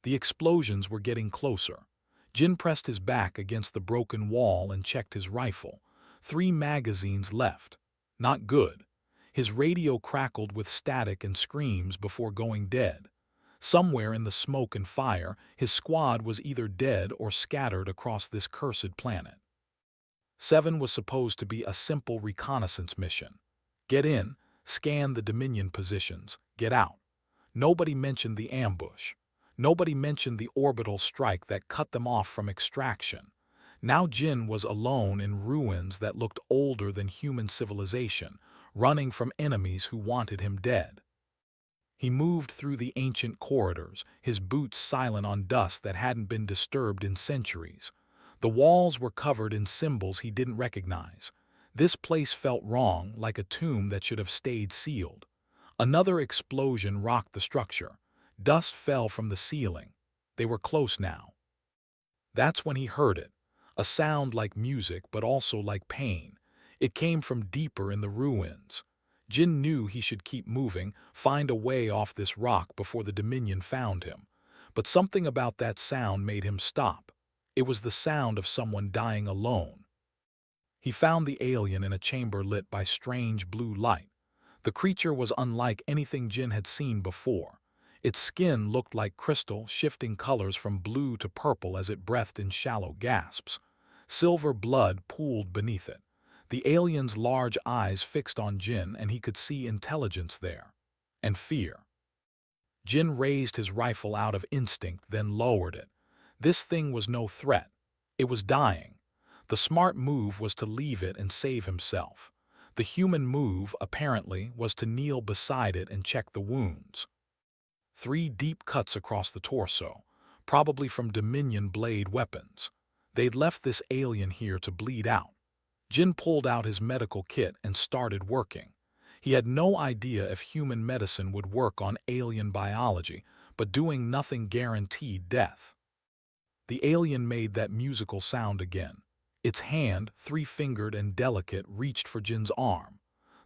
The explosions were getting closer. Jin pressed his back against the broken wall and checked his rifle. 3 magazines left. Not good. His radio crackled with static and screams before going dead. Somewhere in the smoke and fire, his squad was either dead or scattered across this cursed planet. 7 was supposed to be a simple reconnaissance mission. Get in, scan the Dominion positions, get out. Nobody mentioned the ambush. Nobody mentioned the orbital strike that cut them off from extraction. Now Jin was alone in ruins that looked older than human civilization, running from enemies who wanted him dead. He moved through the ancient corridors, his boots silent on dust that hadn't been disturbed in centuries. The walls were covered in symbols he didn't recognize. This place felt wrong, like a tomb that should have stayed sealed. Another explosion rocked the structure. Dust fell from the ceiling. They were close now. That's when he heard it, a sound like music but also like pain. It came from deeper in the ruins. Jin knew he should keep moving, find a way off this rock before the Dominion found him. But something about that sound made him stop. It was the sound of someone dying alone. He found the alien in a chamber lit by strange blue light. The creature was unlike anything Jin had seen before. Its skin looked like crystal, shifting colors from blue to purple as it breathed in shallow gasps. Silver blood pooled beneath it. The alien's large eyes fixed on Jin, and he could see intelligence there. And fear. Jin raised his rifle out of instinct, then lowered it. This thing was no threat. It was dying. The smart move was to leave it and save himself. The human move, apparently, was to kneel beside it and check the wounds. 3 deep cuts across the torso, probably from Dominion blade weapons. They'd left this alien here to bleed out. Jin pulled out his medical kit and started working. He had no idea if human medicine would work on alien biology, but doing nothing guaranteed death. The alien made that musical sound again. Its hand, 3-fingered and delicate, reached for Jin's arm.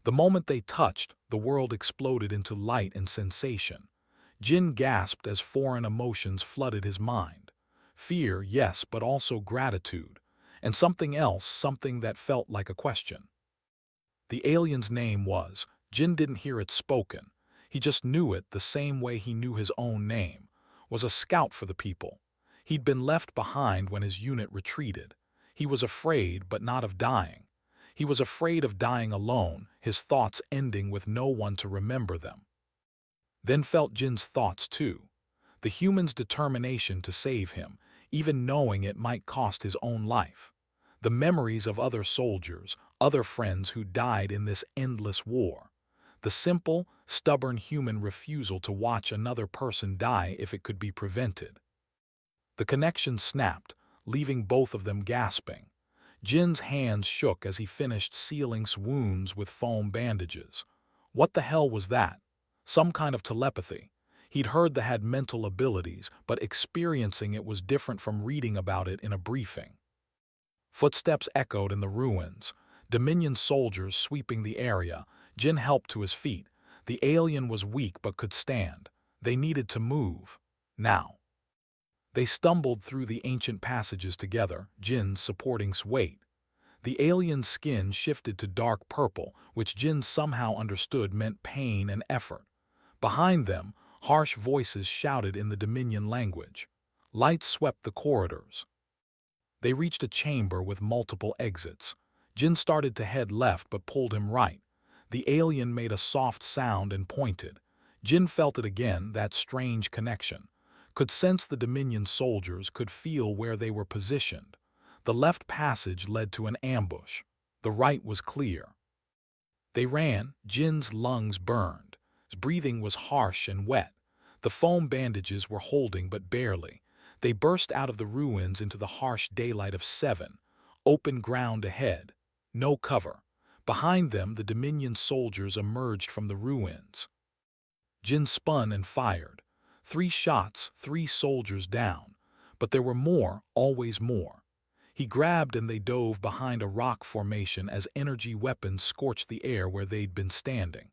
The moment they touched, the world exploded into light and sensation. Jin gasped as foreign emotions flooded his mind. Fear, yes, but also gratitude. And something else, something that felt like a question. The alien's name was, Jin didn't hear it spoken. He just knew it the same way he knew his own name. Was a scout for the people. He'd been left behind when his unit retreated. He was afraid, but not of dying. He was afraid of dying alone, his thoughts ending with no one to remember them. Then felt Jin's thoughts too. The human's determination to save him, even knowing it might cost his own life. The memories of other soldiers, other friends who died in this endless war. The simple, stubborn human refusal to watch another person die if it could be prevented. The connection snapped, leaving both of them gasping. Jin's hands shook as he finished sealing wounds with foam bandages. What the hell was that? Some kind of telepathy. He'd heard they had mental abilities, but experiencing it was different from reading about it in a briefing. Footsteps echoed in the ruins. Dominion soldiers sweeping the area. Jin helped to his feet. The alien was weak but could stand. They needed to move. Now. They stumbled through the ancient passages together, Jin supporting's weight. The alien's skin shifted to dark purple, which Jin somehow understood meant pain and effort. Behind them, harsh voices shouted in the Dominion language. Lights swept the corridors. They reached a chamber with multiple exits. Jin started to head left but pulled him right. The alien made a soft sound and pointed. Jin felt it again, that strange connection. Could sense the Dominion soldiers, could feel where they were positioned. The left passage led to an ambush. The right was clear. They ran. Jin's lungs burned. His breathing was harsh and wet. The foam bandages were holding but barely. They burst out of the ruins into the harsh daylight of 7. Open ground ahead. No cover. Behind them, the Dominion soldiers emerged from the ruins. Jin spun and fired. 3 shots, 3 soldiers down. But there were more, always more. He grabbed and they dove behind a rock formation as energy weapons scorched the air where they'd been standing.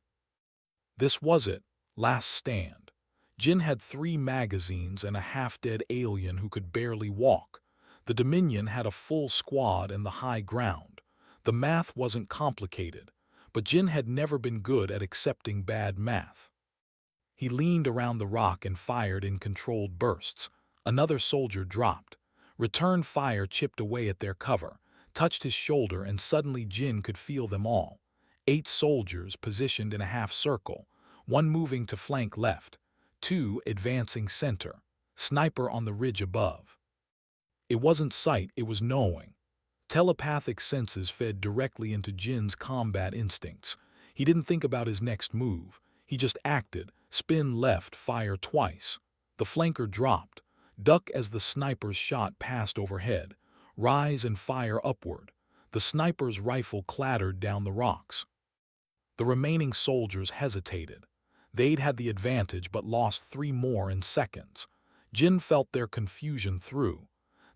This was it, last stand. Jin had 3 magazines and a half-dead alien who could barely walk. The Dominion had a full squad and the high ground. The math wasn't complicated, but Jin had never been good at accepting bad math. He leaned around the rock and fired in controlled bursts. Another soldier dropped. Return fire chipped away at their cover, touched his shoulder, and suddenly Jin could feel them all. 8 soldiers positioned in a half circle, 1 moving to flank left, 2 advancing center, sniper on the ridge above. It wasn't sight, it was knowing. Telepathic senses fed directly into Jin's combat instincts. He didn't think about his next move. He just acted. Spin left, fire twice. The flanker dropped. Duck as the sniper's shot passed overhead. Rise and fire upward. The sniper's rifle clattered down the rocks. The remaining soldiers hesitated. They'd had the advantage but lost 3 more in seconds. Jin felt their confusion through.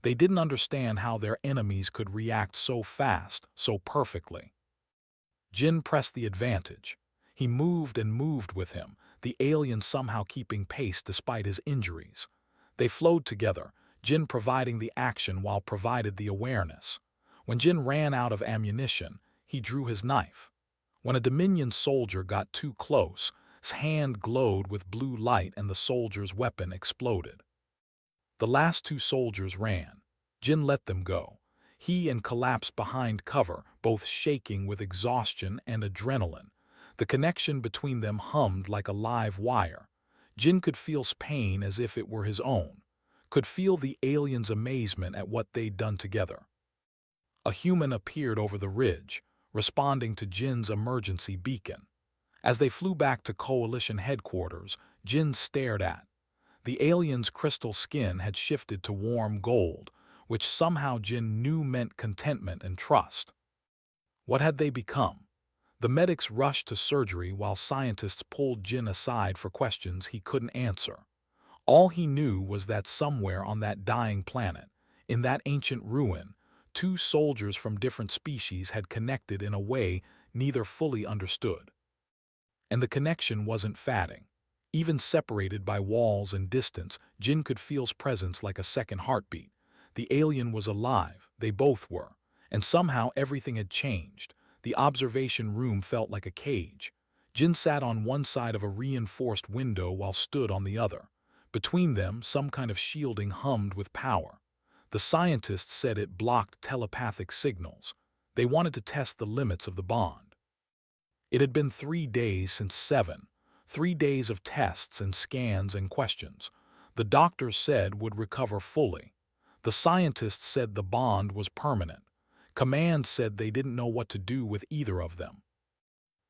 They didn't understand how their enemies could react so fast, so perfectly. Jin pressed the advantage. He moved and moved with him, the alien somehow keeping pace despite his injuries. They flowed together, Jin providing the action while provided the awareness. When Jin ran out of ammunition, he drew his knife. When a Dominion soldier got too close, his hand glowed with blue light and the soldier's weapon exploded. The last 2 soldiers ran. Jin let them go. He and collapsed behind cover, both shaking with exhaustion and adrenaline. The connection between them hummed like a live wire. Jin could feel pain as if it were his own, could feel the alien's amazement at what they'd done together. A human appeared over the ridge, responding to Jin's emergency beacon. As they flew back to Coalition headquarters, Jin stared at. The alien's crystal skin had shifted to warm gold, which somehow Jin knew meant contentment and trust. What had they become? The medics rushed to surgery while scientists pulled Jin aside for questions he couldn't answer. All he knew was that somewhere on that dying planet, in that ancient ruin, 2 soldiers from different species had connected in a way neither fully understood. And the connection wasn't fading. Even separated by walls and distance, Jin could feel his presence like a second heartbeat. The alien was alive, they both were, and somehow everything had changed. The observation room felt like a cage. Jin sat on one side of a reinforced window while stood on the other. Between them, some kind of shielding hummed with power. The scientists said it blocked telepathic signals. They wanted to test the limits of the bond. It had been 3 days since 7. 3 days of tests and scans and questions. The doctors said would recover fully. The scientists said the bond was permanent. Command said they didn't know what to do with either of them.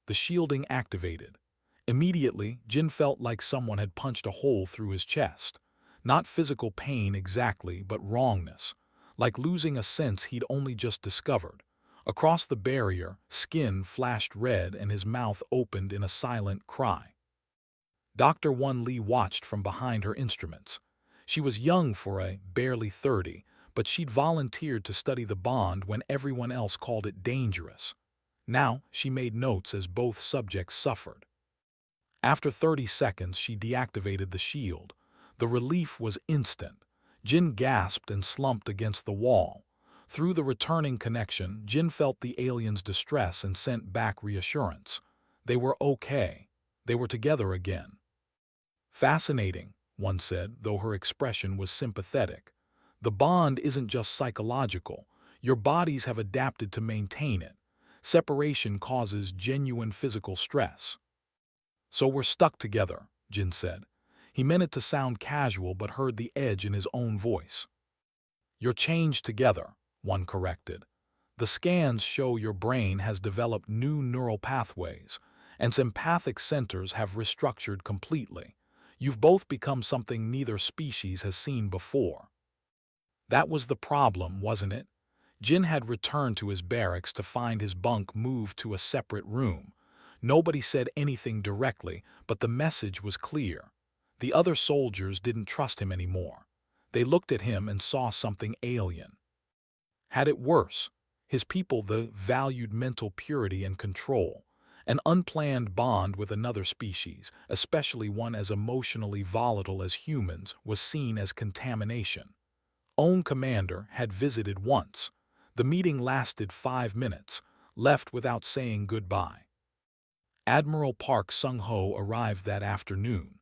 The shielding activated. Immediately, Jin felt like someone had punched a hole through his chest. Not physical pain exactly, but wrongness. Like losing a sense he'd only just discovered. Across the barrier, skin flashed red and his mouth opened in a silent cry. Dr. Won Lee watched from behind her instruments. She was young for barely 30, but she'd volunteered to study the bond when everyone else called it dangerous. Now, she made notes as both subjects suffered. After 30 seconds, she deactivated the shield. The relief was instant. Jin gasped and slumped against the wall. Through the returning connection, Jin felt the alien's distress and sent back reassurance. They were okay. They were together again. Fascinating, one said, though her expression was sympathetic. The bond isn't just psychological. Your bodies have adapted to maintain it. Separation causes genuine physical stress. So we're stuck together, Jin said. He meant it to sound casual but heard the edge in his own voice. You're changed together, one corrected. The scans show your brain has developed new neural pathways, and empathic centers have restructured completely. You've both become something neither species has seen before. That was the problem, wasn't it? Jin had returned to his barracks to find his bunk moved to a separate room. Nobody said anything directly, but the message was clear. The other soldiers didn't trust him anymore. They looked at him and saw something alien. Had it worse. His people valued mental purity and control, An unplanned bond with another species, especially one as emotionally volatile as humans, was seen as contamination. Own commander had visited once. The meeting lasted 5 minutes, left without saying goodbye. Admiral Park Sung-ho arrived that afternoon.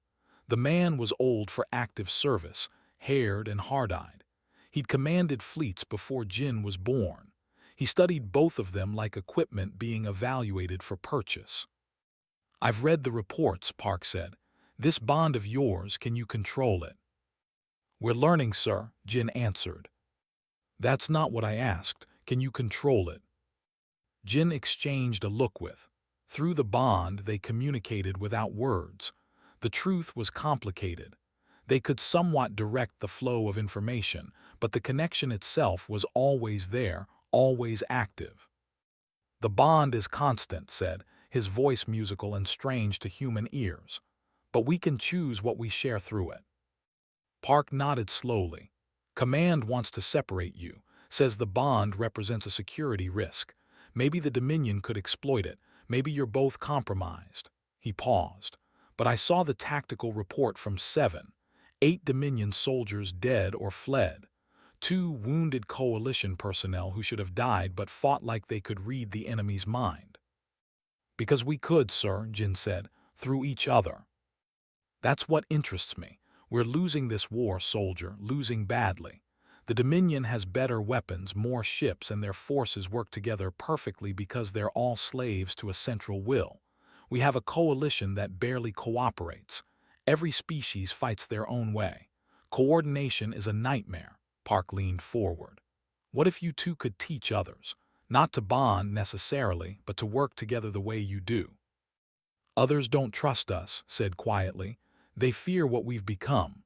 The man was old for active service, haired and hard-eyed. He'd commanded fleets before Jin was born. He studied both of them like equipment being evaluated for purchase. "I've read the reports," Park said. "This bond of yours, can you control it?" "We're learning, sir," Jin answered. "That's not what I asked. Can you control it?" Jin exchanged a look with. Through the bond, they communicated without words. The truth was complicated. They could somewhat direct the flow of information, but the connection itself was always there, always active. "The bond is constant," said, his voice musical and strange to human ears. "But we can choose what we share through it." Park nodded slowly. "Command wants to separate you, says the bond represents a security risk. Maybe the Dominion could exploit it. Maybe you're both compromised." He paused. "But I saw the tactical report from 7. 8 Dominion soldiers dead or fled. 2 wounded coalition personnel who should have died but fought like they could read the enemy's mind." "Because we could, sir," Jin said, "through each other. That's what interests me. We're losing this war, soldier, losing badly. The Dominion has better weapons, more ships, and their forces work together perfectly because they're all slaves to a central will. We have a coalition that barely cooperates. Every species fights their own way. Coordination is a nightmare." Park leaned forward. "What if you two could teach others? Not to bond necessarily, but to work together the way you do." "Others don't trust us," said quietly. "They fear what we've become."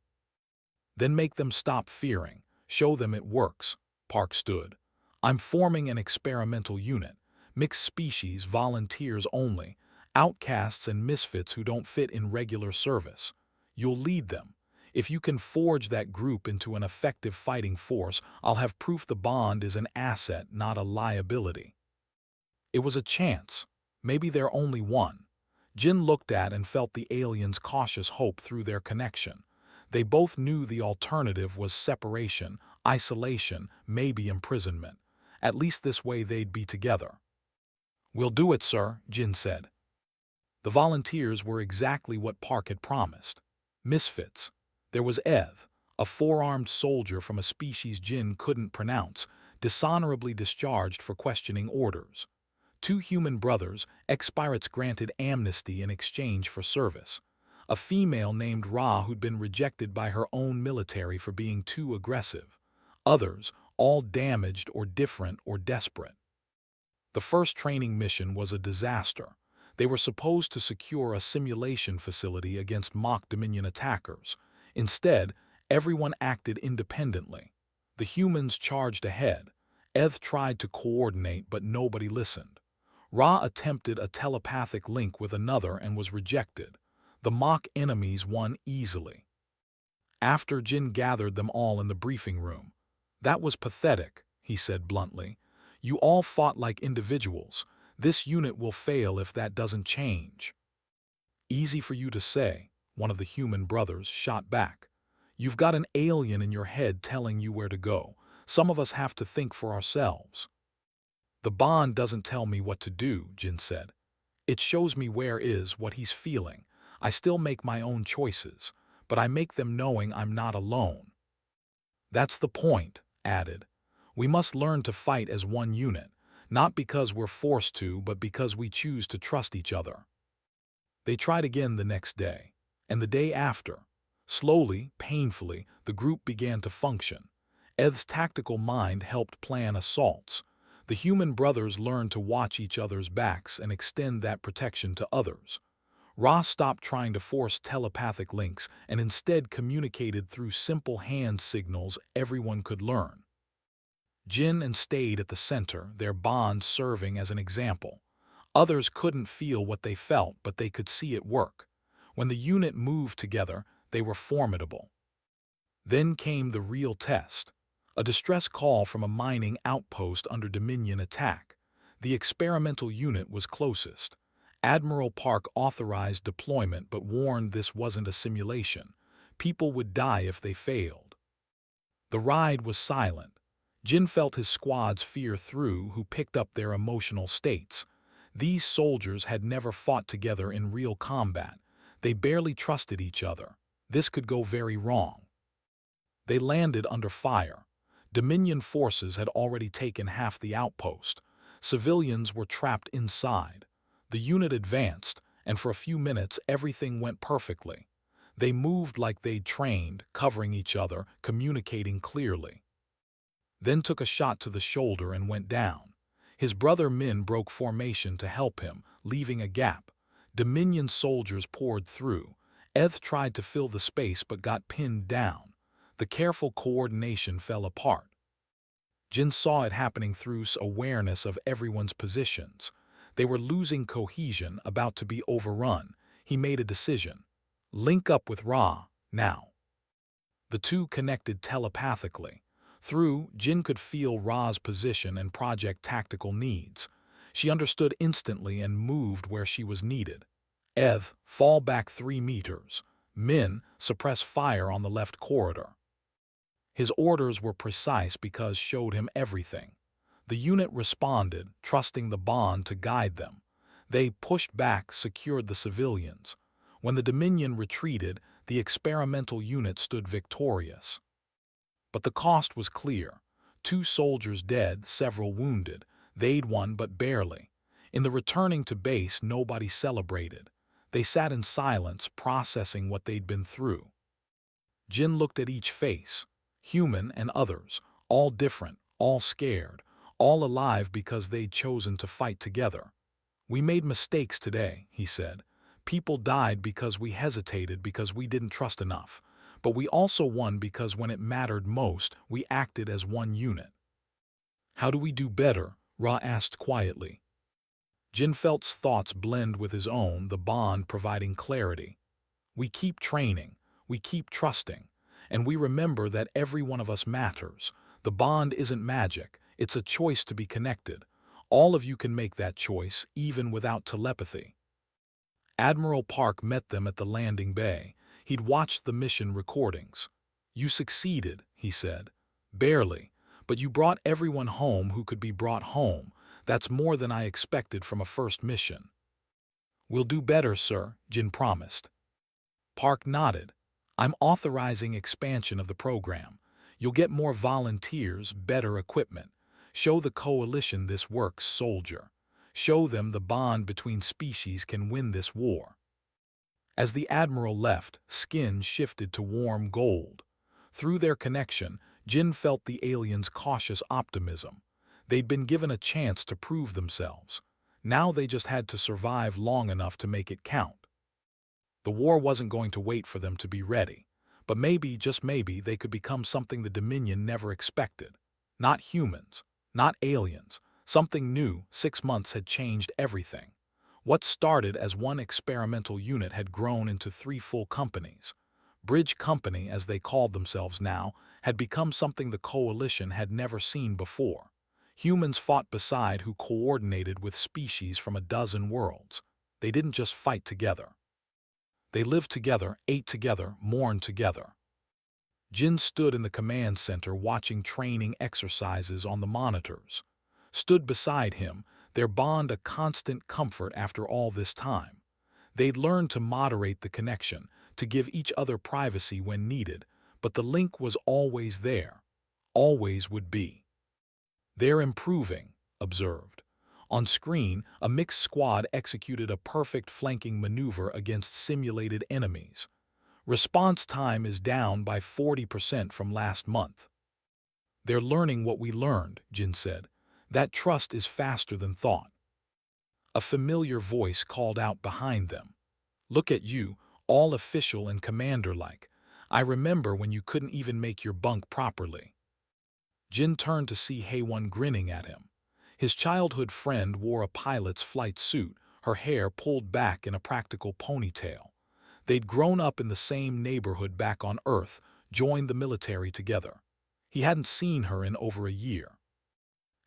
"Then make them stop fearing. Show them it works." Park stood. "I'm forming an experimental unit. Mixed species, volunteers only. Outcasts and misfits who don't fit in regular service. You'll lead them. If you can forge that group into an effective fighting force, I'll have proof the bond is an asset, not a liability." It was a chance. Maybe their only one. Jin looked at and felt the aliens' cautious hope through their connection. They both knew the alternative was separation, isolation, maybe imprisonment. At least this way they'd be together. "We'll do it, sir," Jin said. The volunteers were exactly what Park had promised. Misfits. There was Ev, a 4-armed soldier from a species Jin couldn't pronounce, dishonorably discharged for questioning orders. 2 human brothers, ex-pirates granted amnesty in exchange for service. A female named Ra who'd been rejected by her own military for being too aggressive. Others, all damaged or different or desperate. The first training mission was a disaster. They were supposed to secure a simulation facility against mock Dominion attackers. Instead, everyone acted independently. The humans charged ahead. Ev tried to coordinate, but nobody listened. Ra attempted a telepathic link with another and was rejected. The mock enemies won easily. After Jin gathered them all in the briefing room. "That was pathetic," he said bluntly. "You all fought like individuals. This unit will fail if that doesn't change." "Easy for you to say," one of the human brothers shot back. "You've got an alien in your head telling you where to go. Some of us have to think for ourselves." "The bond doesn't tell me what to do," Jin said. "It shows me where is what he's feeling. I still make my own choices, but I make them knowing I'm not alone." "That's the point," added. "We must learn to fight as one unit, not because we're forced to, but because we choose to trust each other." They tried again the next day, and the day after. Slowly, painfully, the group began to function. Ev's tactical mind helped plan assaults. The human brothers learned to watch each other's backs and extend that protection to others. Ra stopped trying to force telepathic links and instead communicated through simple hand signals everyone could learn. Jin and stayed at the center, their bond serving as an example. Others couldn't feel what they felt, but they could see it work. When the unit moved together, they were formidable. Then came the real test. A distress call from a mining outpost under Dominion attack. The experimental unit was closest. Admiral Park authorized deployment but warned this wasn't a simulation. People would die if they failed. The ride was silent. Jin felt his squad's fear through, who picked up their emotional states. These soldiers had never fought together in real combat. They barely trusted each other. This could go very wrong. They landed under fire. Dominion forces had already taken half the outpost. Civilians were trapped inside. The unit advanced, and for a few minutes everything went perfectly. They moved like they'd trained, covering each other, communicating clearly. Then took a shot to the shoulder and went down. His brother Min broke formation to help him, leaving a gap. Dominion soldiers poured through. Eth tried to fill the space but got pinned down. The careful coordination fell apart. Jin saw it happening through awareness of everyone's positions. They were losing cohesion, about to be overrun. He made a decision. Link up with Ra, now. The two connected telepathically. Through, Jin could feel Ra's position and project tactical needs. She understood instantly and moved where she was needed. Eth, fall back 3 meters. Min, suppress fire on the left corridor. His orders were precise because showed him everything. The unit responded, trusting the bond to guide them. They pushed back, secured the civilians. When the Dominion retreated, the experimental unit stood victorious. But the cost was clear. 2 soldiers dead, several wounded. They'd won, but barely. In the returning to base, nobody celebrated. They sat in silence, processing what they'd been through. Jin looked at each face. Human and others, all different, all scared, all alive because they'd chosen to fight together. We made mistakes today, he said. People died because we hesitated, because we didn't trust enough. But we also won because when it mattered most, we acted as one unit. How do we do better? Ra asked quietly. Jin felt's thoughts blend with his own, the bond providing clarity. We keep training, we keep trusting, and we remember that every one of us matters. The bond isn't magic, it's a choice to be connected. All of you can make that choice, even without telepathy. Admiral Park met them at the landing bay. He'd watched the mission recordings. You succeeded, he said. Barely, but you brought everyone home who could be brought home. That's more than I expected from a first mission. We'll do better, sir, Jin promised. Park nodded. I'm authorizing expansion of the program. You'll get more volunteers, better equipment. Show the coalition this works, soldier. Show them the bond between species can win this war. As the Admiral left, skin shifted to warm gold. Through their connection, Jin felt the aliens' cautious optimism. They'd been given a chance to prove themselves. Now they just had to survive long enough to make it count. The war wasn't going to wait for them to be ready. But maybe, just maybe, they could become something the Dominion never expected. Not humans, not aliens. Something new. 6 months had changed everything. What started as one experimental unit had grown into 3 full companies. Bridge Company, as they called themselves now, had become something the coalition had never seen before. Humans fought beside who coordinated with species from a dozen worlds. They didn't just fight together. They lived together, ate together, mourned together. Jin stood in the command center watching training exercises on the monitors. Stood beside him, their bond a constant comfort after all this time. They'd learned to moderate the connection, to give each other privacy when needed, but the link was always there. Always would be. They're improving, observed. On screen, a mixed squad executed a perfect flanking maneuver against simulated enemies. Response time is down by 40% from last month. They're learning what we learned, Jin said. That trust is faster than thought. A familiar voice called out behind them. Look at you, all official and commander-like. I remember when you couldn't even make your bunk properly. Jin turned to see Haewon grinning at him. His childhood friend wore a pilot's flight suit, her hair pulled back in a practical ponytail. They'd grown up in the same neighborhood back on Earth, joined the military together. He hadn't seen her in over a year.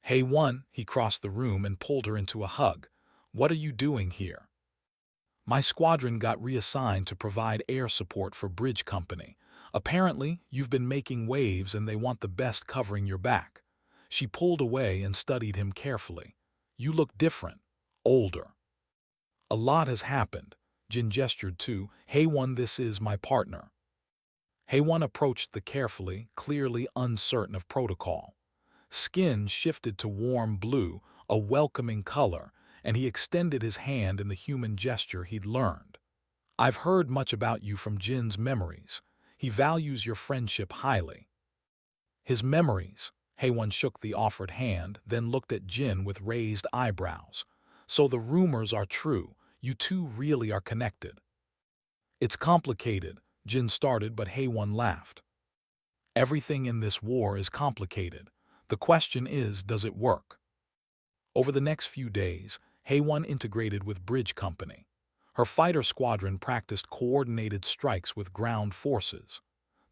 Haewon, he crossed the room and pulled her into a hug. What are you doing here? My squadron got reassigned to provide air support for Bridge Company. Apparently, you've been making waves and they want the best covering your back. She pulled away and studied him carefully. You look different, older. A lot has happened. Jin gestured to Haewon. This is my partner. Haewon approached the carefully, clearly uncertain of protocol. Skin shifted to warm blue, a welcoming color, and he extended his hand in the human gesture he'd learned. I've heard much about you from Jin's memories. He values your friendship highly. His memories? Haewon shook the offered hand, then looked at Jin with raised eyebrows. So the rumors are true. You two really are connected. It's complicated, Jin started, but Haewon laughed. Everything in this war is complicated. The question is, does it work? Over the next few days, Haewon integrated with Bridge Company. Her fighter squadron practiced coordinated strikes with ground forces.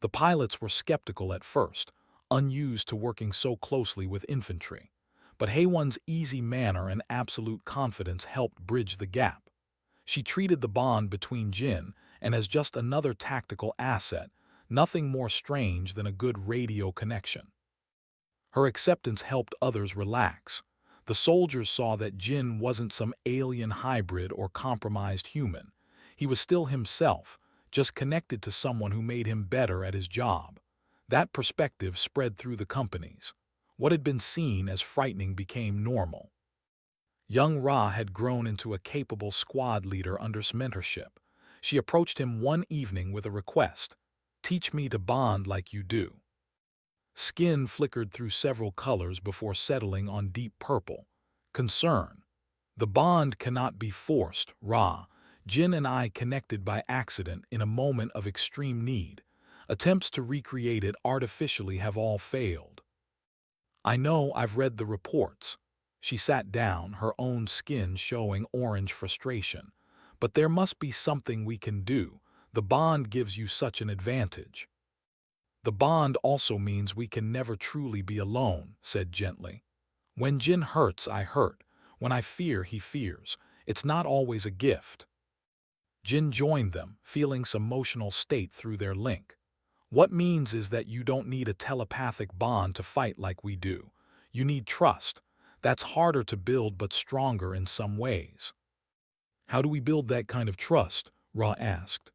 The pilots were skeptical at first, unused to working so closely with infantry. But Haewon's easy manner and absolute confidence helped bridge the gap. She treated the bond between Jin and as just another tactical asset, nothing more strange than a good radio connection. Her acceptance helped others relax. The soldiers saw that Jin wasn't some alien hybrid or compromised human. He was still himself, just connected to someone who made him better at his job. That perspective spread through the companies. What had been seen as frightening became normal. Young Ra had grown into a capable squad leader under his mentorship. She approached him one evening with a request. Teach me to bond like you do. Skin flickered through several colors before settling on deep purple. Concern. The bond cannot be forced, Ra. Jin and I connected by accident in a moment of extreme need. Attempts to recreate it artificially have all failed. I know, I've read the reports. She sat down, her own skin showing orange frustration. But there must be something we can do. The bond gives you such an advantage. The bond also means we can never truly be alone, said gently. When Jin hurts, I hurt. When I fear, he fears. It's not always a gift. Jin joined them, feeling some emotional state through their link. What means is that you don't need a telepathic bond to fight like we do. You need trust. That's harder to build but stronger in some ways. How do we build that kind of trust? Ra asked.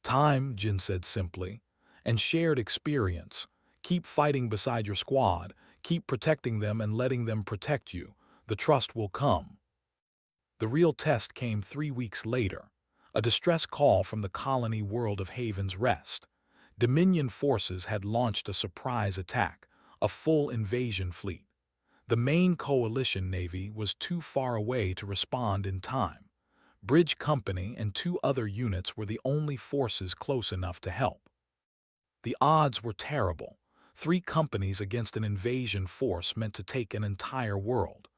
Time, Jin said simply, and shared experience. Keep fighting beside your squad, keep protecting them and letting them protect you. The trust will come. The real test came 3 weeks later. A distress call from the colony world of Haven's Rest. Dominion forces had launched a surprise attack, a full invasion fleet. The main coalition navy was too far away to respond in time. Bridge Company and 2 other units were the only forces close enough to help. The odds were terrible. 3 companies against an invasion force meant to take an entire world.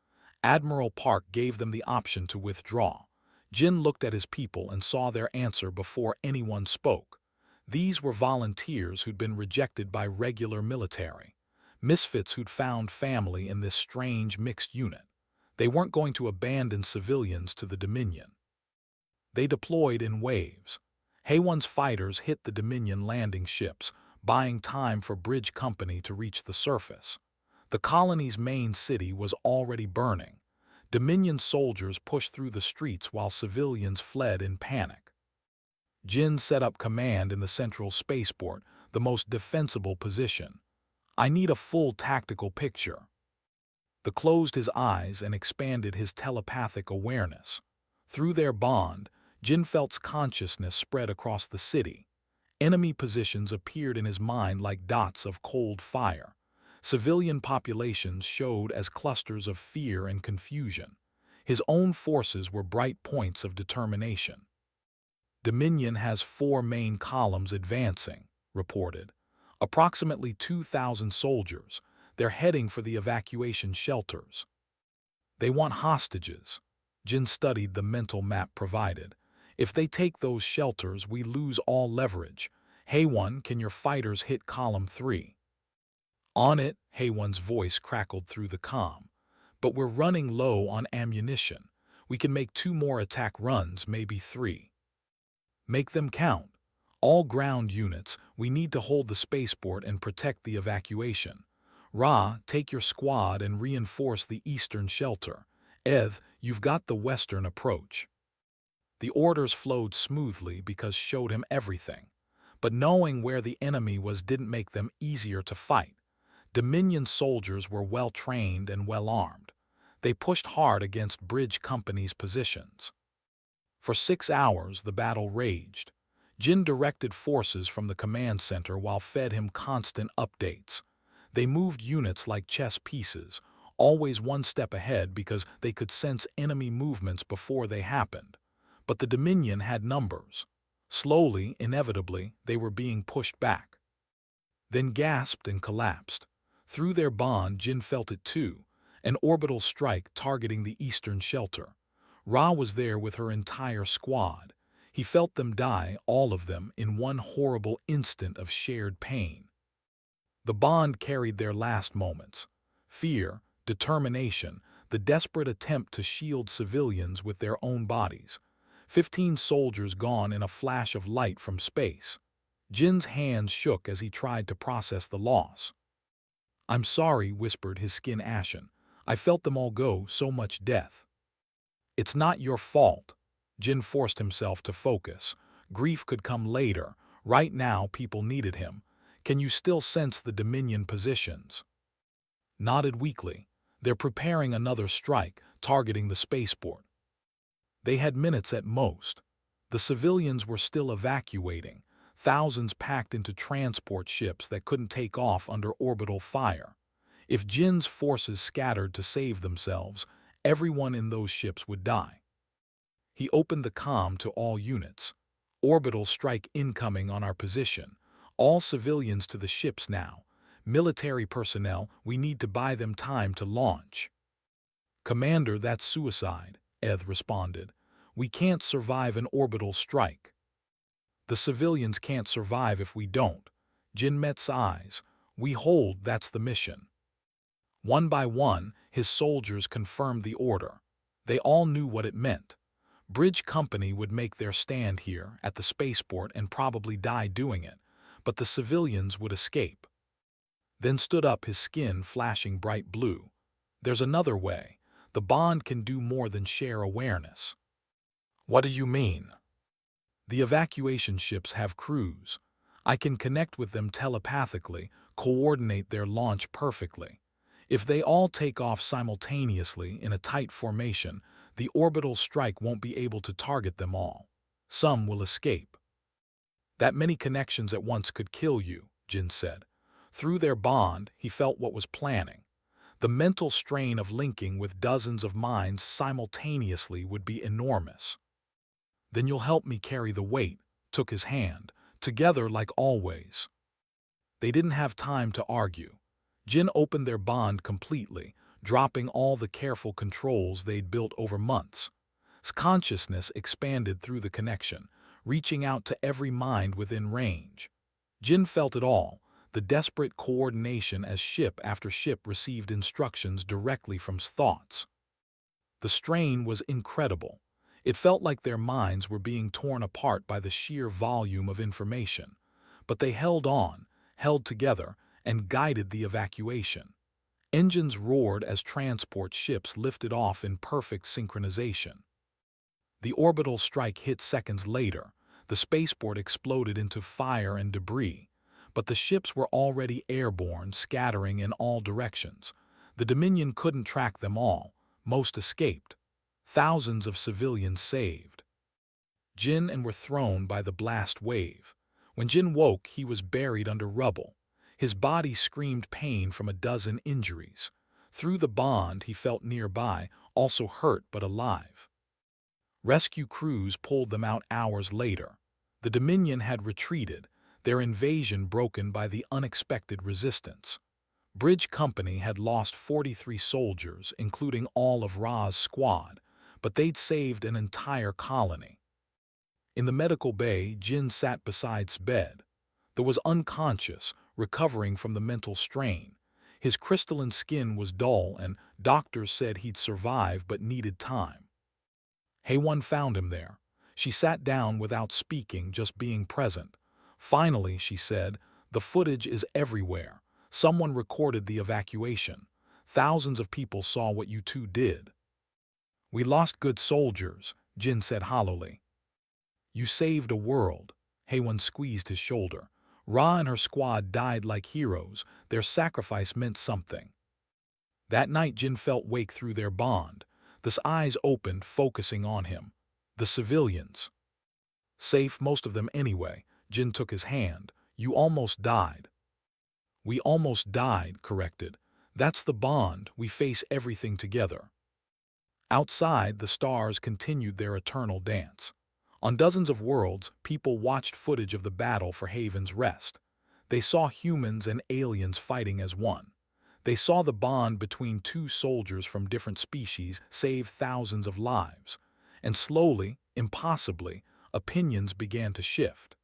Admiral Park gave them the option to withdraw. Jin looked at his people and saw their answer before anyone spoke. These were volunteers who'd been rejected by regular military. Misfits who'd found family in this strange mixed unit. They weren't going to abandon civilians to the Dominion. They deployed in waves. Haewon's fighters hit the Dominion landing ships, buying time for Bridge Company to reach the surface. The colony's main city was already burning. Dominion soldiers pushed through the streets while civilians fled in panic. Jin set up command in the central spaceport, the most defensible position. I need a full tactical picture. The closed his eyes and expanded his telepathic awareness. Through their bond, Jin felt's consciousness spread across the city. Enemy positions appeared in his mind like dots of cold fire. Civilian populations showed as clusters of fear and confusion. His own forces were bright points of determination. Dominion has 4 main columns advancing, reported. Approximately 2,000 soldiers. They're heading for the evacuation shelters. They want hostages. Jin studied the mental map provided. If they take those shelters, we lose all leverage. Haewon, can your fighters hit column 3? On it, Haewon's voice crackled through the comm. But we're running low on ammunition. We can make 2 more attack runs, maybe 3. Make them count. All ground units, we need to hold the spaceport and protect the evacuation. Ra, take your squad and reinforce the eastern shelter. Eth, you've got the western approach. The orders flowed smoothly because showed him everything. But knowing where the enemy was didn't make them easier to fight. Dominion soldiers were well-trained and well-armed. They pushed hard against Bridge Company's positions. For 6 hours, the battle raged. Jin directed forces from the command center while fed him constant updates. They moved units like chess pieces, always one step ahead because they could sense enemy movements before they happened. But the Dominion had numbers. Slowly, inevitably, they were being pushed back. Then gasped and collapsed. Through their bond, Jin felt it too, an orbital strike targeting the eastern shelter. Ra was there with her entire squad. He felt them die, all of them, in one horrible instant of shared pain. The bond carried their last moments. Fear, determination, the desperate attempt to shield civilians with their own bodies. 15 soldiers gone in a flash of light from space. Jin's hands shook as he tried to process the loss. "I'm sorry," whispered, his skin ashen. "I felt them all go, so much death." "It's not your fault." Jin forced himself to focus. Grief could come later. Right now, people needed him. "Can you still sense the Dominion positions?" Nodded weakly. "They're preparing another strike, targeting the spaceport." They had minutes at most. The civilians were still evacuating, thousands packed into transport ships that couldn't take off under orbital fire. If Jin's forces scattered to save themselves, everyone in those ships would die. He opened the comm to all units. "Orbital strike incoming on our position. All civilians to the ships now. Military personnel, we need to buy them time to launch." "Commander, that's suicide," Eth responded. "We can't survive an orbital strike." "The civilians can't survive if we don't." Jin met's eyes. "We hold, that's the mission." One by one, his soldiers confirmed the order. They all knew what it meant. Bridge Company would make their stand here at the spaceport and probably die doing it, but the civilians would escape. Then stood up, his skin flashing bright blue. "There's another way. The bond can do more than share awareness." "What do you mean?" "The evacuation ships have crews. I can connect with them telepathically, coordinate their launch perfectly. If they all take off simultaneously in a tight formation, the orbital strike won't be able to target them all. Some will escape." "That many connections at once could kill you," Jin said. Through their bond, he felt what was planning. The mental strain of linking with dozens of minds simultaneously would be enormous. "Then you'll help me carry the weight," took his hand, together like always. They didn't have time to argue. Jin opened their bond completely, dropping all the careful controls they'd built over months. His consciousness expanded through the connection, reaching out to every mind within range. Jin felt it all, the desperate coordination as ship after ship received instructions directly from his thoughts. The strain was incredible. It felt like their minds were being torn apart by the sheer volume of information. But they held on, held together, and guided the evacuation. Engines roared as transport ships lifted off in perfect synchronization. The orbital strike hit seconds later. The spaceport exploded into fire and debris. But the ships were already airborne, scattering in all directions. The Dominion couldn't track them all. Most escaped. Thousands of civilians saved. Jin and were thrown by the blast wave. When Jin woke, he was buried under rubble. His body screamed pain from a dozen injuries. Through the bond, he felt nearby, also hurt but alive. Rescue crews pulled them out hours later. The Dominion had retreated, their invasion broken by the unexpected resistance. Bridge Company had lost 43 soldiers, including all of Ra's squad, but they'd saved an entire colony. In the medical bay, Jin sat beside his bed. He was unconscious, recovering from the mental strain. His crystalline skin was dull, and doctors said he'd survive but needed time. Hayone found him there. She sat down without speaking, just being present. Finally, she said, "The footage is everywhere. Someone recorded the evacuation. Thousands of people saw what you two did." "We lost good soldiers," Jin said hollowly. "You saved a world." Hayone squeezed his shoulder. "Ra and her squad died like heroes. Their sacrifice meant something." That night Jin felt wake through their bond. His eyes opened, focusing on him. The civilians. "Safe, most of them anyway." Jin took his hand. "You almost died." "We almost died," corrected. "That's the bond. We face everything together." Outside, the stars continued their eternal dance. On dozens of worlds, people watched footage of the battle for Haven's Rest. They saw humans and aliens fighting as one. They saw the bond between two soldiers from different species save thousands of lives. And slowly, impossibly, opinions began to shift.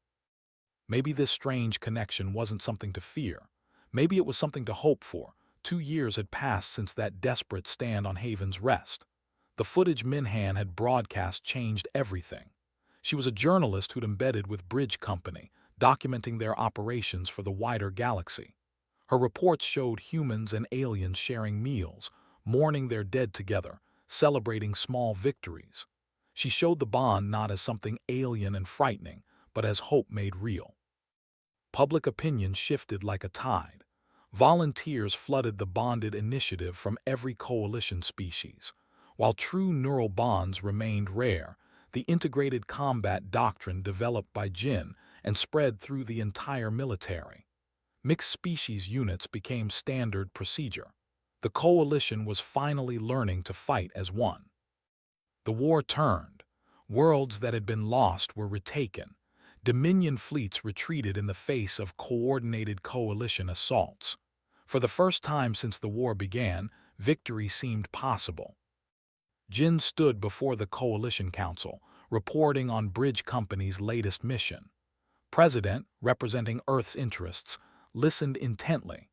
Maybe this strange connection wasn't something to fear. Maybe it was something to hope for. 2 years had passed since that desperate stand on Haven's Rest. The footage Minhan had broadcast changed everything. She was a journalist who'd embedded with Bridge Company, documenting their operations for the wider galaxy. Her reports showed humans and aliens sharing meals, mourning their dead together, celebrating small victories. She showed the bond not as something alien and frightening, but as hope made real. Public opinion shifted like a tide. Volunteers flooded the bonded initiative from every coalition species. While true neural bonds remained rare, the integrated combat doctrine developed by Jin and spread through the entire military. Mixed species units became standard procedure. The coalition was finally learning to fight as one. The war turned. Worlds that had been lost were retaken. Dominion fleets retreated in the face of coordinated coalition assaults. For the first time since the war began, victory seemed possible. Jin stood before the Coalition Council, reporting on Bridge Company's latest mission. President, representing Earth's interests, listened intently.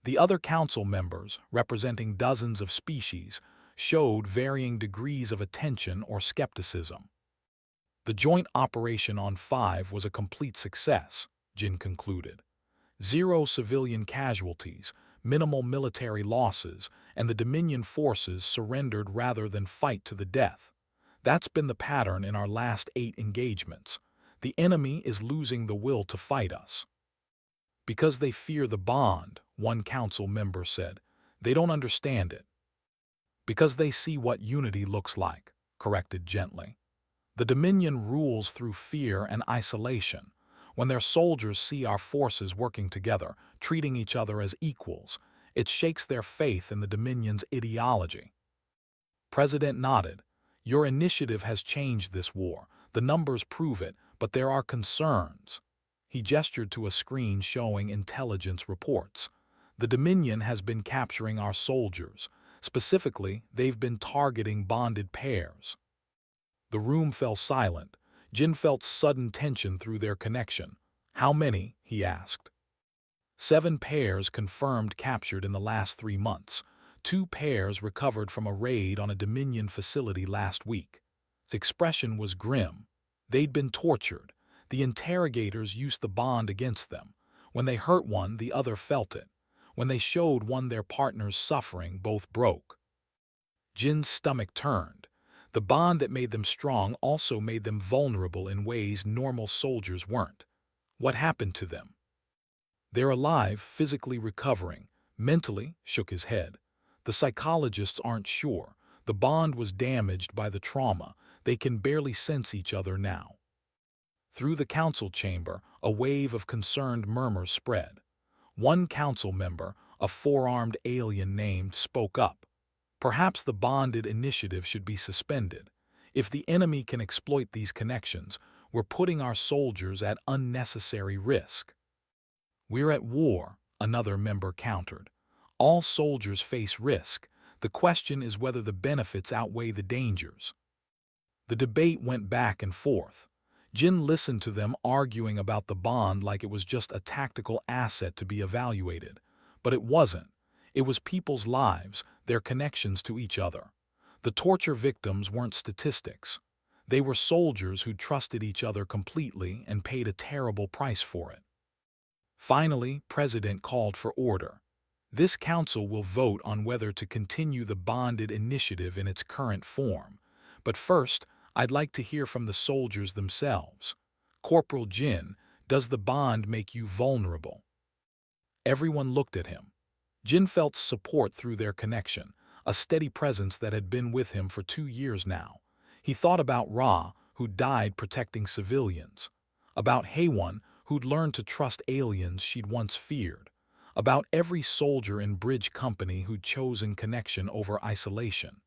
The other council members, representing dozens of species, showed varying degrees of attention or skepticism. The joint operation on 5 was a complete success, Jin concluded. 0 civilian casualties, minimal military losses, and the Dominion forces surrendered rather than fight to the death. That's been the pattern in our last 8 engagements. The enemy is losing the will to fight us. "Because they fear the bond," one council member said. "They don't understand it." "Because they see what unity looks like," corrected gently. "The Dominion rules through fear and isolation. When their soldiers see our forces working together, treating each other as equals, it shakes their faith in the Dominion's ideology." President nodded. "Your initiative has changed this war. The numbers prove it, but there are concerns." He gestured to a screen showing intelligence reports. "The Dominion has been capturing our soldiers. Specifically, they've been targeting bonded pairs." The room fell silent. Jin felt sudden tension through their connection. "How many?" he asked. 7 pairs confirmed captured in the last 3 months. 2 pairs recovered from a raid on a Dominion facility last week. The expression was grim. They'd been tortured. The interrogators used the bond against them. When they hurt one, the other felt it. When they showed one their partner's suffering, both broke. Jin's stomach turned. The bond that made them strong also made them vulnerable in ways normal soldiers weren't. What happened to them? "They're alive, physically recovering. Mentally," shook his head. "The psychologists aren't sure. The bond was damaged by the trauma. They can barely sense each other now." Through the council chamber, a wave of concerned murmurs spread. One council member, a 4-armed alien named, spoke up. "Perhaps the bonded initiative should be suspended. If the enemy can exploit these connections, we're putting our soldiers at unnecessary risk." "We're at war," another member countered. "All soldiers face risk. The question is whether the benefits outweigh the dangers." The debate went back and forth. Jin listened to them arguing about the bond like it was just a tactical asset to be evaluated. But it wasn't. It was people's lives, their connections to each other. The torture victims weren't statistics. They were soldiers who trusted each other completely and paid a terrible price for it. Finally, President called for order. This council will vote on whether to continue the bonded initiative in its current form. But first, I'd like to hear from the soldiers themselves. Corporal Jin, does the bond make you vulnerable? Everyone looked at him. Jin felt support through their connection, a steady presence that had been with him for 2 years now. He thought about Ra, who died protecting civilians, about Haewon, who'd learned to trust aliens she'd once feared, about every soldier in Bridge Company who'd chosen connection over isolation.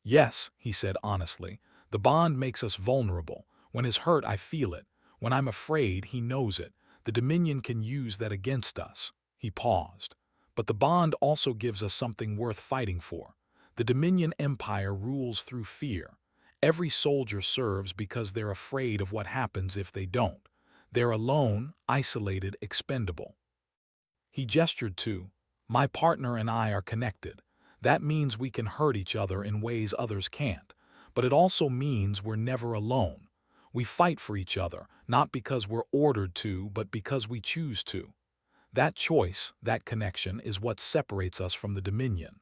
Yes, he said honestly, the bond makes us vulnerable. When he's hurt, I feel it. When I'm afraid, he knows it. The Dominion can use that against us. He paused. But the bond also gives us something worth fighting for. The Dominion Empire rules through fear. Every soldier serves because they're afraid of what happens if they don't. They're alone, isolated, expendable. He gestured to, my partner and I are connected. That means we can hurt each other in ways others can't. But it also means we're never alone. We fight for each other, not because we're ordered to, but because we choose to. That choice, that connection, is what separates us from the Dominion.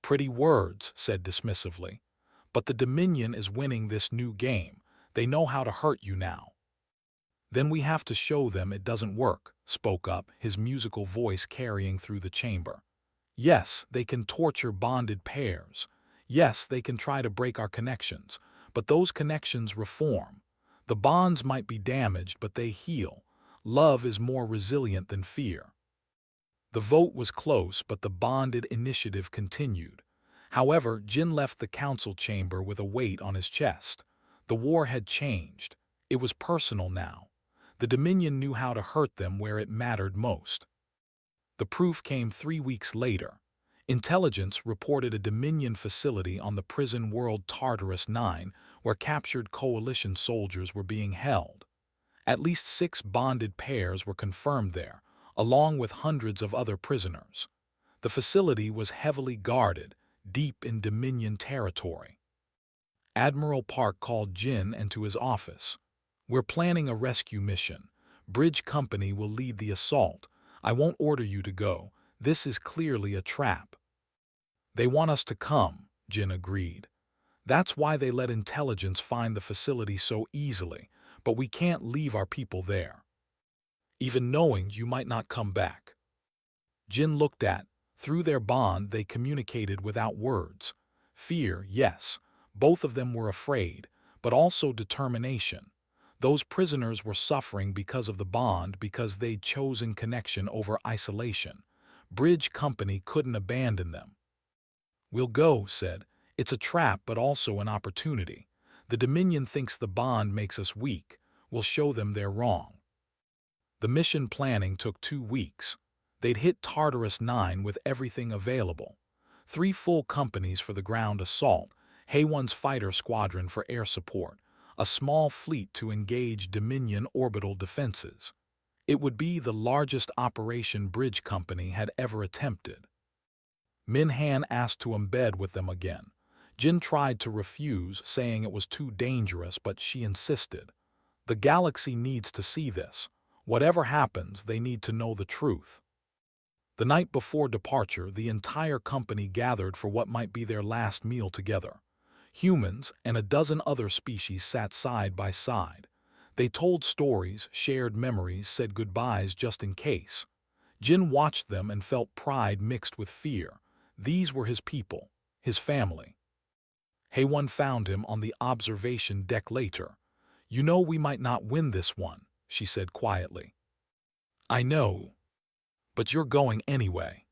Pretty words, said dismissively. But the Dominion is winning this new game. They know how to hurt you now. Then we have to show them it doesn't work, spoke up, his musical voice carrying through the chamber. Yes, they can torture bonded pairs. Yes, they can try to break our connections. But those connections reform. The bonds might be damaged, but they heal. Love is more resilient than fear. The vote was close, but the bonded initiative continued. However, Jin left the council chamber with a weight on his chest. The war had changed. It was personal now. The Dominion knew how to hurt them where it mattered most. The proof came 3 weeks later. Intelligence reported a Dominion facility on the prison world Tartarus 9 where captured coalition soldiers were being held. At least 6 bonded pairs were confirmed there, along with hundreds of other prisoners. The facility was heavily guarded, deep in Dominion territory. Admiral Park called Jin into his office. We're planning a rescue mission. Bridge Company will lead the assault. I won't order you to go. This is clearly a trap. They want us to come, Jin agreed. That's why they let intelligence find the facility so easily, but we can't leave our people there. Even knowing you might not come back. Jin looked at. Through their bond, they communicated without words. Fear, yes. Both of them were afraid, but also determination. Those prisoners were suffering because of the bond, because they'd chosen connection over isolation. Bridge Company couldn't abandon them. We'll go, said. It's a trap, but also an opportunity. The Dominion thinks the bond makes us weak. We'll show them they're wrong. The mission planning took 2 weeks. They'd hit Tartarus 9 with everything available. 3 full companies for the ground assault, Haewon's fighter squadron for air support, a small fleet to engage Dominion orbital defenses. It would be the largest operation Bridge Company had ever attempted. Min-Han asked to embed with them again. Jin tried to refuse, saying it was too dangerous, but she insisted. The galaxy needs to see this. Whatever happens, they need to know the truth. The night before departure, the entire company gathered for what might be their last meal together. Humans and a dozen other species sat side by side. They told stories, shared memories, said goodbyes just in case. Jin watched them and felt pride mixed with fear. These were his people, his family. Haewon found him on the observation deck later. You know we might not win this one, she said quietly. I know. But you're going anyway.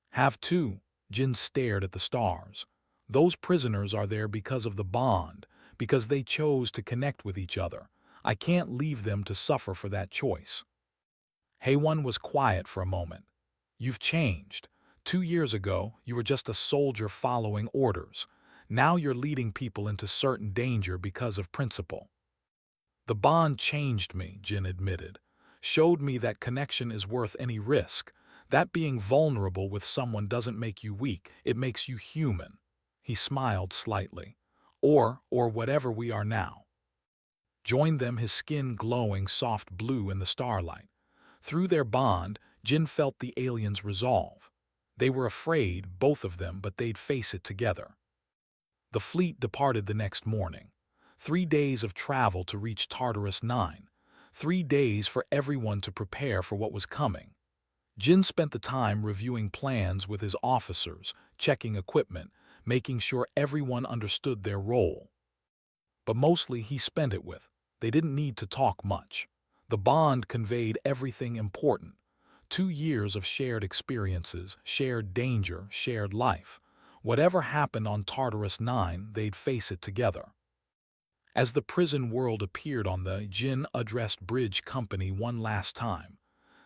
Have to. Jin stared at the stars. Those prisoners are there because of the bond, because they chose to connect with each other. I can't leave them to suffer for that choice. Haewon was quiet for a moment. You've changed. 2 years ago, you were just a soldier following orders. Now you're leading people into certain danger because of principle. The bond changed me, Jin admitted. Showed me that connection is worth any risk. That being vulnerable with someone doesn't make you weak, it makes you human. He smiled slightly. or whatever we are now. Joined them, his skin glowing soft blue in the starlight. Through their bond, Jin felt the aliens' resolve. They were afraid, both of them, but they'd face it together. The fleet departed the next morning. 3 days of travel to reach Tartarus 9. 3 days for everyone to prepare for what was coming. Jin spent the time reviewing plans with his officers, checking equipment, making sure everyone understood their role. But mostly he spent it with. They didn't need to talk much. The bond conveyed everything important. 2 years of shared experiences, shared danger, shared life. Whatever happened on Tartarus 9, they'd face it together. As the prison world appeared on the Jin addressed Bridge Company one last time.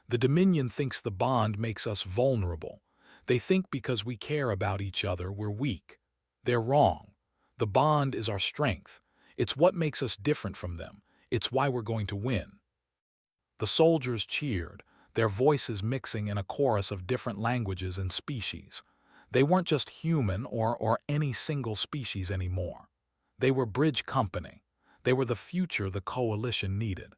The Dominion thinks the bond makes us vulnerable. They think because we care about each other, we're weak. They're wrong. The bond is our strength. It's what makes us different from them. It's why we're going to win. The soldiers cheered, their voices mixing in a chorus of different languages and species. They weren't just human or any single species anymore. They were Bridge Company. They were the future the coalition needed.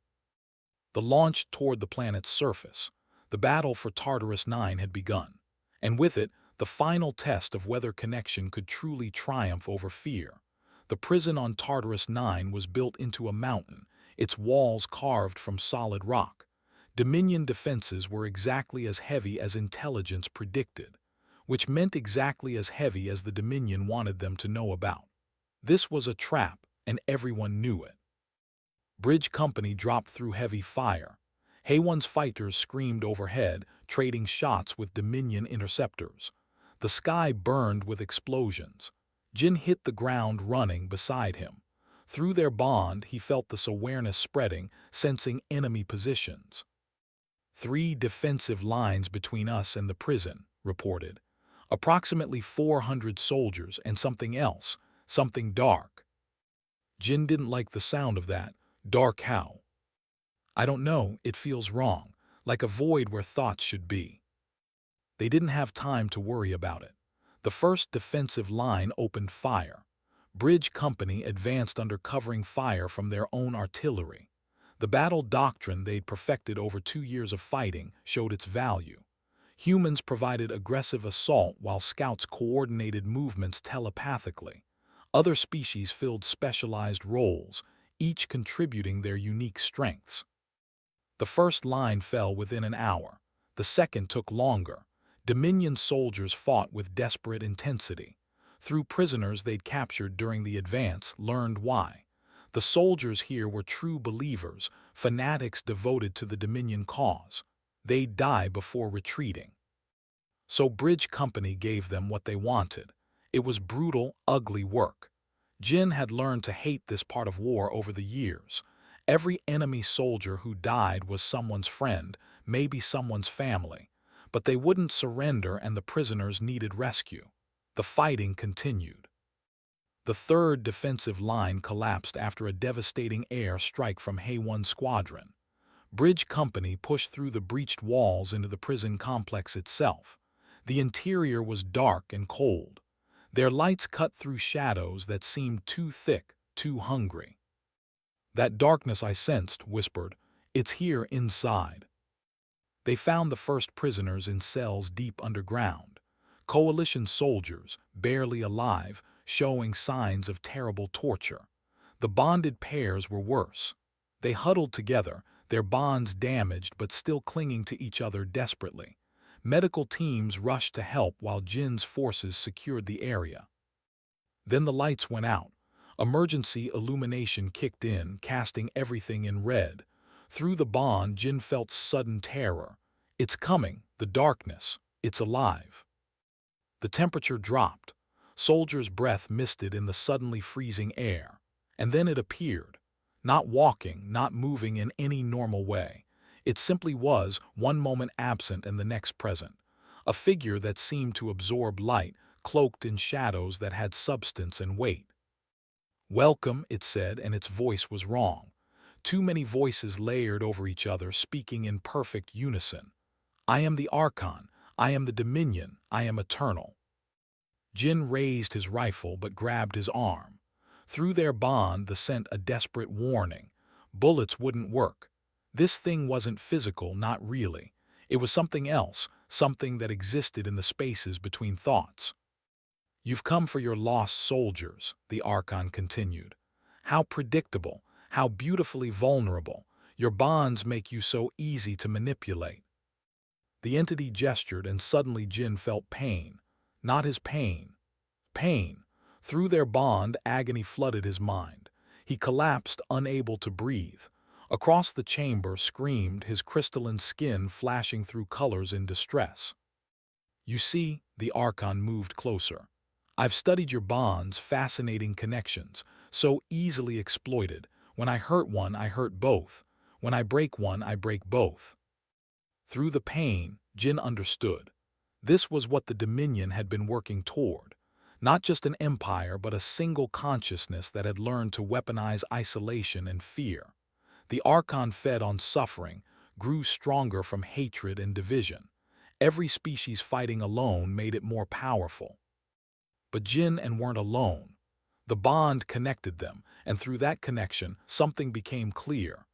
The launch toward the planet's surface. The battle for Tartarus 9 had begun. And with it, the final test of whether connection could truly triumph over fear. The prison on Tartarus 9 was built into a mountain, its walls carved from solid rock. Dominion defenses were exactly as heavy as intelligence predicted, which meant exactly as heavy as the Dominion wanted them to know about. This was a trap, and everyone knew it. Bridge Company dropped through heavy fire. HFY's fighters screamed overhead, trading shots with Dominion interceptors. The sky burned with explosions. Jin hit the ground running beside him. Through their bond, he felt this awareness spreading, sensing enemy positions. 3 defensive lines between us and the prison, reported. Approximately 400 soldiers and something else, something dark. Jin didn't like the sound of that. Dark how? I don't know, it feels wrong, like a void where thoughts should be. They didn't have time to worry about it. The first defensive line opened fire. Bridge Company advanced under covering fire from their own artillery. The battle doctrine they'd perfected over 2 years of fighting showed its value. Humans provided aggressive assault while scouts coordinated movements telepathically. Other species filled specialized roles, each contributing their unique strengths. The first line fell within an hour. The second took longer. Dominion soldiers fought with desperate intensity. Through prisoners they'd captured during the advance, learned why. The soldiers here were true believers, fanatics devoted to the Dominion cause. They'd die before retreating. So Bridge Company gave them what they wanted. It was brutal, ugly work. Jin had learned to hate this part of war over the years. Every enemy soldier who died was someone's friend, maybe someone's family. But they wouldn't surrender and the prisoners needed rescue. The fighting continued. The third defensive line collapsed after a devastating air strike from HFY squadron. Bridge Company pushed through the breached walls into the prison complex itself. The interior was dark and cold. Their lights cut through shadows that seemed too thick, too hungry. That darkness I sensed, whispered, it's here inside. They found the first prisoners in cells deep underground. Coalition soldiers, barely alive, showing signs of terrible torture. The bonded pairs were worse. They huddled together, their bonds damaged but still clinging to each other desperately. Medical teams rushed to help while Jin's forces secured the area. Then the lights went out. Emergency illumination kicked in, casting everything in red. Through the bond, Jin felt sudden terror. It's coming, the darkness, it's alive. The temperature dropped. Soldiers' breath misted in the suddenly freezing air. And then it appeared. Not walking, not moving in any normal way. It simply was, one moment absent and the next present. A figure that seemed to absorb light, cloaked in shadows that had substance and weight. Welcome, it said, and its voice was wrong. Too many voices layered over each other, speaking in perfect unison. I am the Archon. I am the Dominion. I am eternal. Jin raised his rifle but grabbed his arm. Through their bond, they sent a desperate warning. Bullets wouldn't work. This thing wasn't physical, not really. It was something else, something that existed in the spaces between thoughts. "You've come for your lost soldiers," the Archon continued. "How predictable, how beautifully vulnerable. Your bonds make you so easy to manipulate." The entity gestured, and suddenly Jin felt pain. Not his pain. Pain. Through their bond, agony flooded his mind. He collapsed, unable to breathe. Across the chamber screamed, his crystalline skin flashing through colors in distress. "You see," the Archon moved closer. "I've studied your bonds, fascinating connections, so easily exploited. When I hurt one, I hurt both. When I break one, I break both." Through the pain, Jin understood. This was what the Dominion had been working toward. Not just an empire, but a single consciousness that had learned to weaponize isolation and fear. The Archon fed on suffering, grew stronger from hatred and division. Every species fighting alone made it more powerful. But Jin and weren't alone. The bond connected them, and through that connection, something became clear.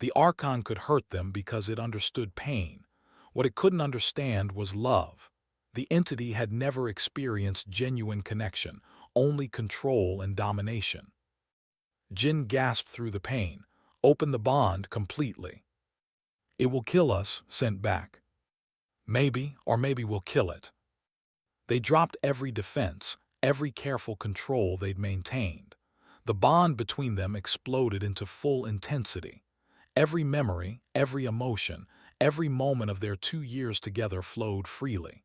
The Archon could hurt them because it understood pain. What it couldn't understand was love. The entity had never experienced genuine connection, only control and domination. Jin gasped through the pain. "Open the bond completely." "It will kill us," sent back. "Maybe, or maybe we'll kill it." They dropped every defense, every careful control they'd maintained. The bond between them exploded into full intensity. Every memory, every emotion, every moment of their 2 years together flowed freely.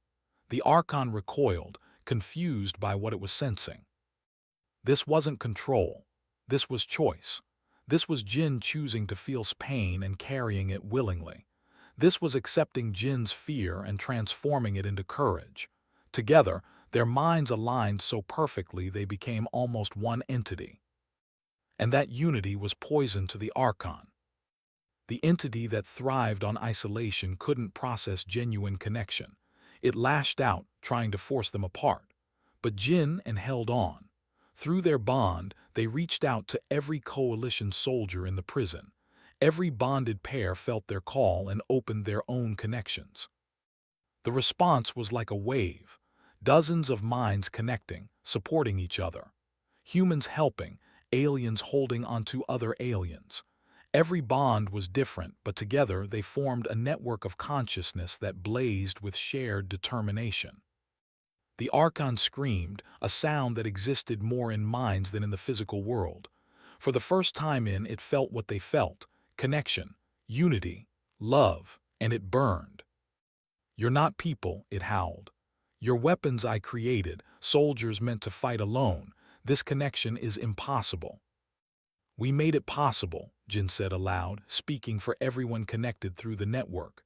The Archon recoiled, confused by what it was sensing. This wasn't control. This was choice. This was Jin choosing to feel pain and carrying it willingly. This was accepting Jin's fear and transforming it into courage. Together, their minds aligned so perfectly they became almost one entity. And that unity was poison to the Archon. The entity that thrived on isolation couldn't process genuine connection. It lashed out, trying to force them apart. But Jin and held on. Through their bond, they reached out to every coalition soldier in the prison. Every bonded pair felt their call and opened their own connections. The response was like a wave. Dozens of minds connecting, supporting each other. Humans helping, aliens holding onto other aliens. Every bond was different, but together they formed a network of consciousness that blazed with shared determination. The Archon screamed, a sound that existed more in minds than in the physical world. For the first time it felt what they felt: connection, unity, love, and it burned. "You're not people," it howled. "You're weapons I created, soldiers meant to fight alone. This connection is impossible." "We made it possible," Jin said aloud, speaking for everyone connected through the network.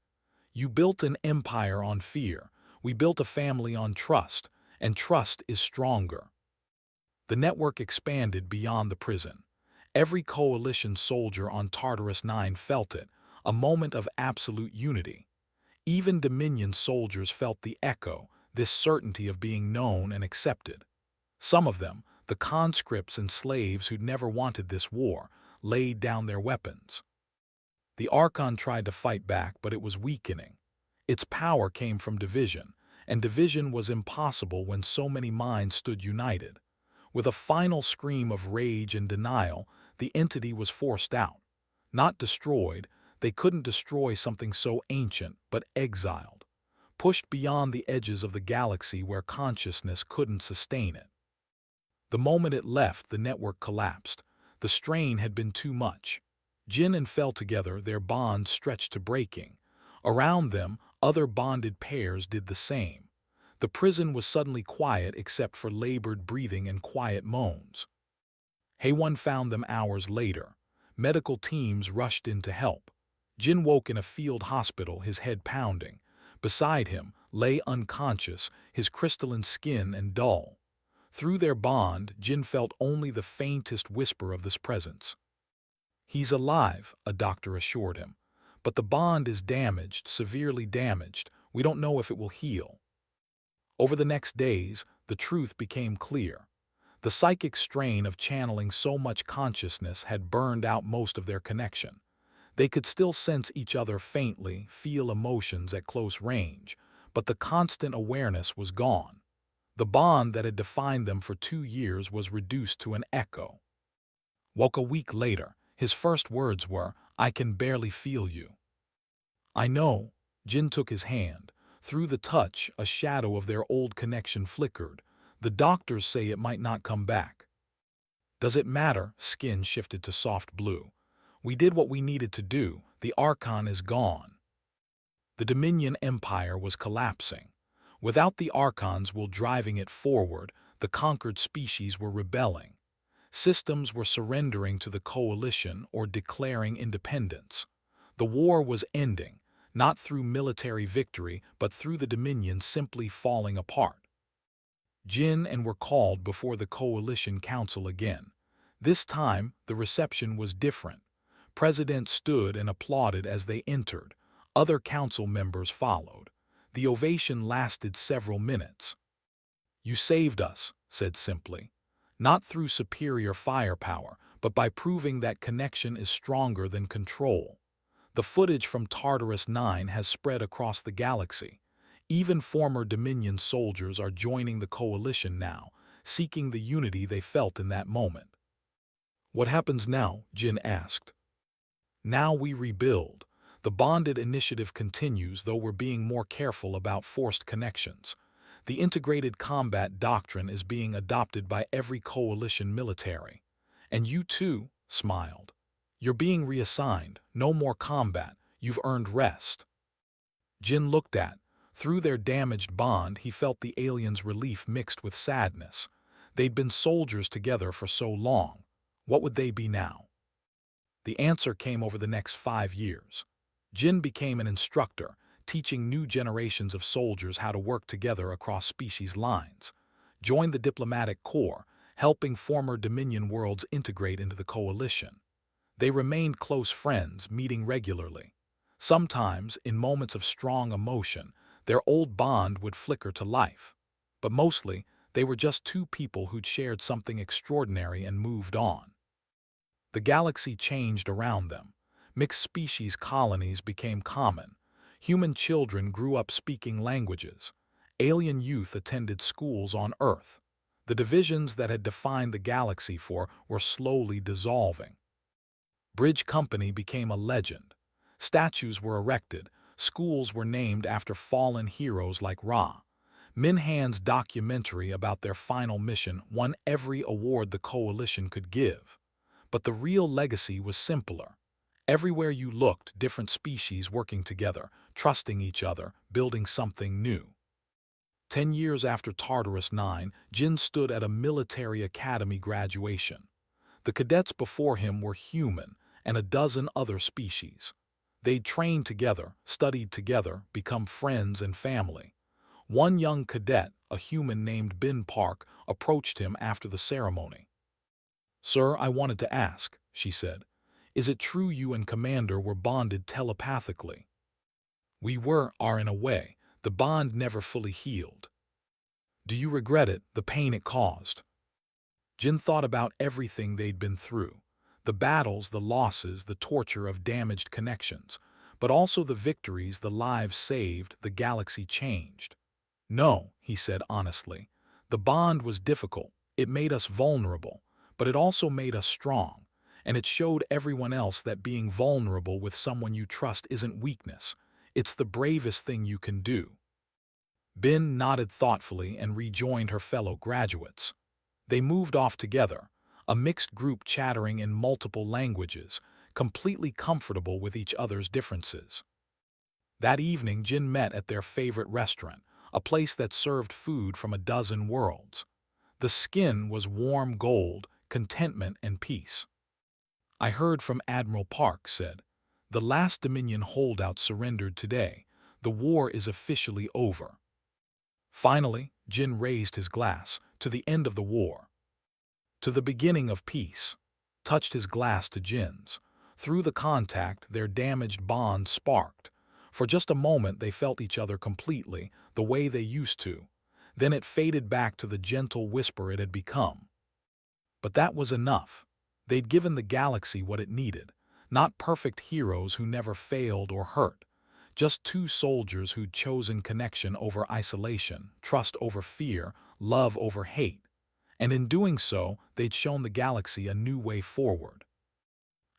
"You built an empire on fear. We built a family on trust, and trust is stronger." The network expanded beyond the prison. Every coalition soldier on Tartarus 9 felt it, a moment of absolute unity. Even Dominion soldiers felt the echo, this certainty of being known and accepted. Some of them, the conscripts and slaves who'd never wanted this war, laid down their weapons. The Archon tried to fight back, but it was weakening. Its power came from division, and division was impossible when so many minds stood united. With a final scream of rage and denial, the entity was forced out. Not destroyed. They couldn't destroy something so ancient, but exiled. Pushed beyond the edges of the galaxy where consciousness couldn't sustain it. The moment it left, the network collapsed. The strain had been too much. Jin and fell together, their bond stretched to breaking. Around them, other bonded pairs did the same. The prison was suddenly quiet except for labored breathing and quiet moans. Hayone found them hours later. Medical teams rushed in to help. Jin woke in a field hospital, his head pounding. Beside him lay unconscious, his crystalline skin and dull. Through their bond, Jin felt only the faintest whisper of this presence. "He's alive," a doctor assured him. "But the bond is damaged, severely damaged. We don't know if it will heal." Over the next days, the truth became clear. The psychic strain of channeling so much consciousness had burned out most of their connection. They could still sense each other faintly, feel emotions at close range, but the constant awareness was gone. The bond that had defined them for 2 years was reduced to an echo. Woke a week later, his first words were, "I can barely feel you." "I know." Jin took his hand. Through the touch, a shadow of their old connection flickered. "The doctors say it might not come back." "Does it matter?" Skin shifted to soft blue. "We did what we needed to do. The Archon is gone." The Dominion Empire was collapsing. Without the Archons driving it forward, the conquered species were rebelling. Systems were surrendering to the coalition or declaring independence. The war was ending, not through military victory, but through the Dominion simply falling apart. Jin and were called before the Coalition Council again. This time, the reception was different. President stood and applauded as they entered. Other council members followed. The ovation lasted several minutes. "You saved us," said simply. "Not through superior firepower, but by proving that connection is stronger than control." The footage from Tartarus 9 has spread across the galaxy. Even former Dominion soldiers are joining the coalition now, seeking the unity they felt in that moment. "What happens now?" Jin asked. "Now we rebuild. The bonded initiative continues, though we're being more careful about forced connections. The integrated combat doctrine is being adopted by every coalition military. And you too," smiled. "You're being reassigned. No more combat. You've earned rest." Jin looked at. Through their damaged bond, he felt the aliens' relief mixed with sadness. They'd been soldiers together for so long. What would they be now? The answer came over the next 5 years. Jin became an instructor, teaching new generations of soldiers how to work together across species lines. Joined the diplomatic corps, helping former Dominion worlds integrate into the coalition. They remained close friends, meeting regularly. Sometimes, in moments of strong emotion, their old bond would flicker to life. But mostly, they were just two people who'd shared something extraordinary and moved on. The galaxy changed around them. Mixed species colonies became common. Human children grew up speaking languages. Alien youth attended schools on Earth. The divisions that had defined the galaxy were slowly dissolving. Bridge Company became a legend. Statues were erected. Schools were named after fallen heroes like Ra. Minhan's documentary about their final mission won every award the coalition could give. But the real legacy was simpler. Everywhere you looked, different species working together, trusting each other, building something new. 10 years after Tartarus 9, Jin stood at a military academy graduation. The cadets before him were human and a dozen other species. They'd trained together, studied together, become friends and family. One young cadet, a human named Bin Park, approached him after the ceremony. "Sir, I wanted to ask," she said. "Is it true you and Commander were bonded telepathically?" "We are in a way. The bond never fully healed." "Do you regret it, the pain it caused?" Jin thought about everything they'd been through. The battles, the losses, the torture of damaged connections. But also the victories, the lives saved, the galaxy changed. "No," he said honestly. "The bond was difficult. It made us vulnerable. But it also made us strong. And it showed everyone else that being vulnerable with someone you trust isn't weakness. It's the bravest thing you can do." Bin nodded thoughtfully and rejoined her fellow graduates. They moved off together, a mixed group chattering in multiple languages, completely comfortable with each other's differences. That evening, Jin met at their favorite restaurant, a place that served food from a dozen worlds. The skin was warm gold, contentment and peace. "I heard from Admiral Park said. The last Dominion holdout surrendered today. The war is officially over." Finally, Jin raised his glass, to the end of the war. "To the beginning of peace," touched his glass to Jin's. Through the contact, their damaged bond sparked. For just a moment they felt each other completely, the way they used to. Then it faded back to the gentle whisper it had become. But that was enough. They'd given the galaxy what it needed, not perfect heroes who never failed or hurt, just two soldiers who'd chosen connection over isolation, trust over fear, love over hate. And in doing so, they'd shown the galaxy a new way forward.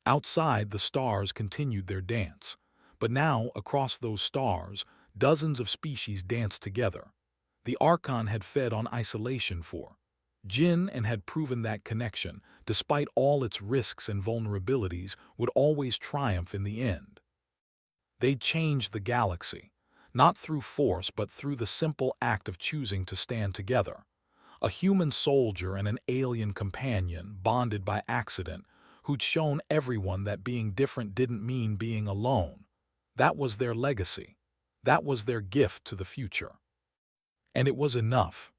Outside, the stars continued their dance. But now, across those stars, dozens of species danced together. The Archon had fed on isolation for Jin and had proven that connection, despite all its risks and vulnerabilities, would always triumph in the end. They'd changed the galaxy, not through force but through the simple act of choosing to stand together. A human soldier and an alien companion, bonded by accident, who'd shown everyone that being different didn't mean being alone. That was their legacy. That was their gift to the future. And it was enough.